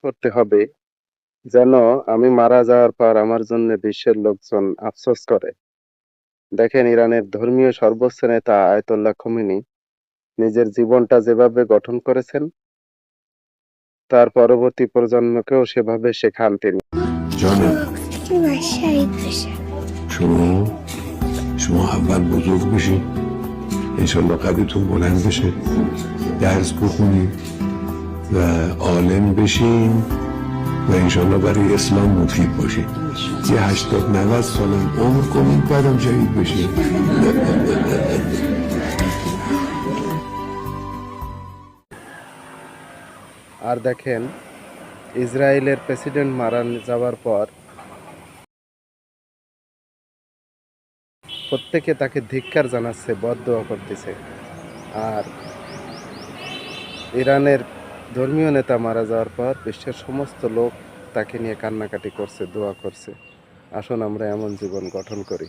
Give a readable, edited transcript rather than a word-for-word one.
করতে হবে যেন আমি মারা যাওয়ার পর আমার জন্য বিশ্বের লোকজন আফসোস করে। দেখেন, ইরানের ধর্মীয় সর্বোচ্চ নেতা আয়াতুল্লাহ খোমেনি নিজের জীবনটা যেভাবে গঠন করেছেন, তার পরবর্তী প্রজন্মকেও সেভাবে শেখান তিনি। جانم شما شما اول بزرگ بشید، انشالله قدرتون بلند بشه، درس بخونید و عالم بشین و انشالله برای اسلام مفید باشید. یه 80-90 سالم عمر کنید بعدم شهید بشید. আর দেখেন, ইসরায়েলের প্রেসিডেন্ট মারা যাওয়ার পর প্রত্যেকে তাকে ধিক্কার জানাচ্ছে, বদদোয়া করতেছে। আর ইরানের ধর্মীয় নেতা মারা যাওয়ার পর বিশ্বের সমস্ত লোক তাকে নিয়ে কান্নাকাটি করছে, দোয়া করছে। আসুন আমরা এমন জীবন গঠন করি।